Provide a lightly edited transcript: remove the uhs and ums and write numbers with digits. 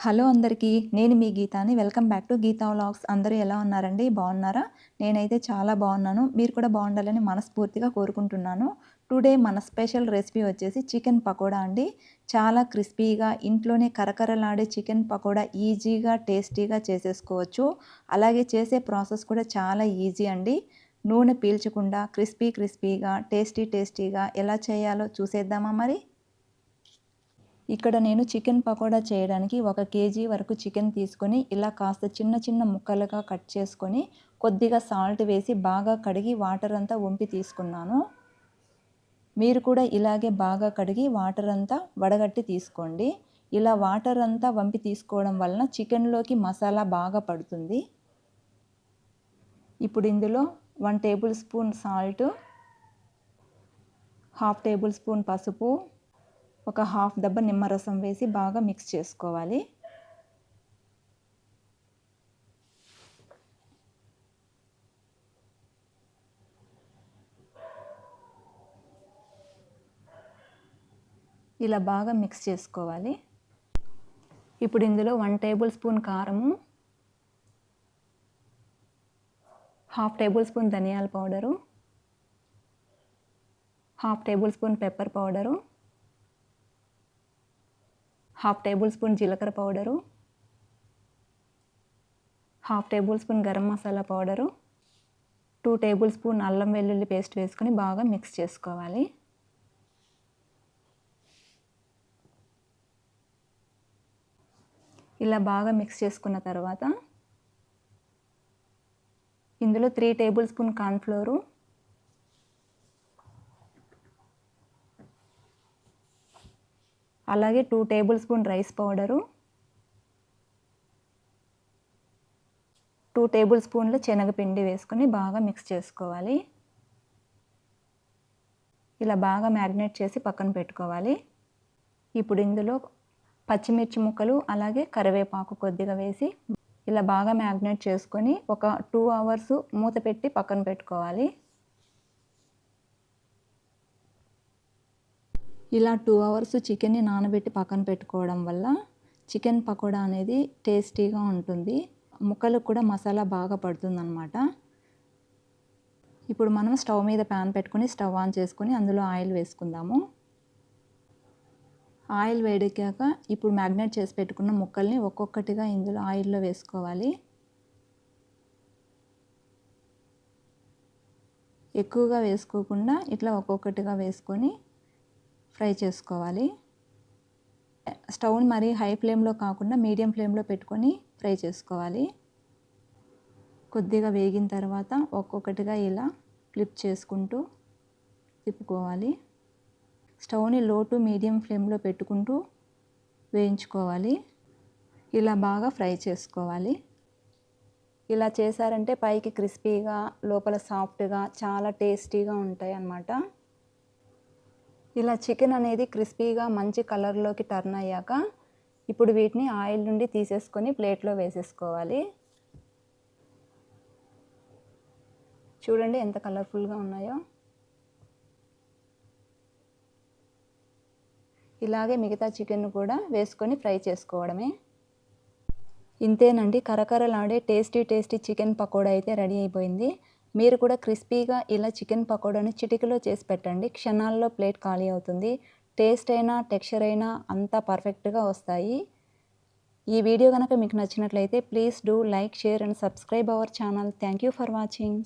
Hello అందరికీ, నేను మీ గీతాని. Welcome back to Geetha vlogs. అందరూ ఎలా ఉన్నారండి? బాగున్నారా? నేనైతే చాలా బాగున్నాను. మీరు కూడా బాగుండాలని మనస్ఫూర్తిగా కోరుకుంటున్నాను. టుడే మన స్పెషల్ రెసిపీ వచ్చేసి చికెన్ పకోడా అండి. చాలా క్రిస్పీగా ఇంట్లోనే కరకరలాడే చికెన్ పకోడా ఈజీగా టేస్టీగా చేసేసుకోవచ్చు. అలాగే చేసే ప్రాసెస్ కూడా చాలా ఈజీ అండి. నూనె పీల్చకుండా క్రిస్పీగా టేస్టీగా ఎలా చేయాలో చూసేద్దామా మరి? ఇక్కడ నేను చికెన్ పకోడా చేయడానికి 1 కేజీ వరకు చికెన్ తీసుకొని ఇలా కాస్త చిన్న ముక్కలుగా కట్ చేసుకొని కొద్దిగా సాల్ట్ వేసి బాగా కడిగి వాటర్ అంతా వంపి తీసుకున్నాను. మీరు కూడా ఇలాగే బాగా కడిగి వాటర్ అంతా వడగట్టి తీసుకోండి. ఇలా వాటర్ అంతా వంపి తీసుకోవడం వలన చికెన్లోకి మసాలా బాగా పడుతుంది. ఇప్పుడు ఇందులో 1 table spoon salt, half table spoon పసుపు, ఒక హాఫ్ దబ్బ నిమ్మరసం వేసి బాగా మిక్స్ చేసుకోవాలి. ఇలా బాగా మిక్స్ చేసుకోవాలి. ఇప్పుడు ఇందులో 1 టేబుల్ స్పూన్ కారము, హాఫ్ టేబుల్ స్పూన్ ధనియాల powder, half tablespoon pepper powder, half tablespoon జీలకర్ర powder, half tablespoon garam masala powder, 2 tablespoon అల్లం వెల్లుల్లి పేస్ట్ వేసుకొని బాగా మిక్స్ చేసుకోవాలి. ఇలా బాగా మిక్స్ చేసుకున్న తర్వాత ఇందులో 3 టేబుల్ స్పూన్ కార్న్ఫ్లోరు, అలాగే 2 table spoon rice powder, 2 table స్పూన్ల శనగపిండి వేసుకొని బాగా మిక్స్ చేసుకోవాలి. ఇలా బాగా మ్యారినేట్ చేసి పక్కన పెట్టుకోవాలి. ఇప్పుడు ఇందులో పచ్చిమిర్చి ముక్కలు అలాగే కరివేపాకు కొద్దిగా వేసి ఇలా బాగా మ్యారినేట్ చేసుకొని ఒక 2 అవర్స్ మూత పెట్టి పక్కన పెట్టుకోవాలి. ఇలా 2 అవర్స్ చికెన్ని నానబెట్టి పక్కన పెట్టుకోవడం వల్ల చికెన్ పకోడా అనేది టేస్టీగా ఉంటుంది. ముక్కలకు కూడా మసాలా బాగా పడుతుందన్నమాట. ఇప్పుడు మనం స్టవ్ మీద ప్యాన్ పెట్టుకొని స్టవ్ ఆన్ చేసుకొని అందులో ఆయిల్ వేసుకుందాము. ఆయిల్ వేడెక్కాక ఇప్పుడు మ్యారినేట్ చేసి పెట్టుకున్న ముక్కల్ని ఒక్కొక్కటిగా ఇందులో ఆయిల్లో వేసుకోవాలి. ఎక్కువగా వేసుకోకుండా ఇట్లా ఒక్కొక్కటిగా వేసుకొని ఫ్రై చేసుకోవాలి. స్టవ్ని మరీ హై ఫ్లేమ్లో కాకుండా మీడియం ఫ్లేమ్లో పెట్టుకొని ఫ్రై చేసుకోవాలి. కొద్దిగా వేగిన తర్వాత ఒక్కొక్కటిగా ఇలా ఫ్లిప్ చేసుకుంటూ తిప్పుకోవాలి. స్టవ్ని లో టు మీడియం ఫ్లేమ్లో పెట్టుకుంటూ వేయించుకోవాలి. ఇలా బాగా ఫ్రై చేసుకోవాలి. ఇలా చేశారంటే పైకి క్రిస్పీగా లోపల సాఫ్ట్గా చాలా టేస్టీగా ఉంటాయి అన్నమాట. ఇలా చికెన్ అనేది క్రిస్పీగా మంచి కలర్లోకి టర్న్ అయ్యాక ఇప్పుడు వీటిని ఆయిల్ నుండి తీసేసుకొని ప్లేట్లో వేసేసుకోవాలి. చూడండి ఎంత కలర్ఫుల్గా ఉన్నాయో. ఇలాగే మిగతా చికెన్ కూడా వేసుకొని ఫ్రై చేసుకోవడమే. ఇంతేనండి, కరకరలాడే టేస్టీ చికెన్ పకోడా అయితే రెడీ అయిపోయింది. మీరు కూడా క్రిస్పీగా ఇలా చికెన్ పకోడాని చిటికలో చేసి పెట్టండి. క్షణాల్లో ప్లేట్ ఖాళీ అవుతుంది. టేస్ట్ అయినా టెక్స్చర్ అయినా అంతా పర్ఫెక్ట్గా వస్తాయి. ఈ వీడియో కనుక మీకు నచ్చినట్లయితే please do like, share and subscribe our channel. Thank you for watching.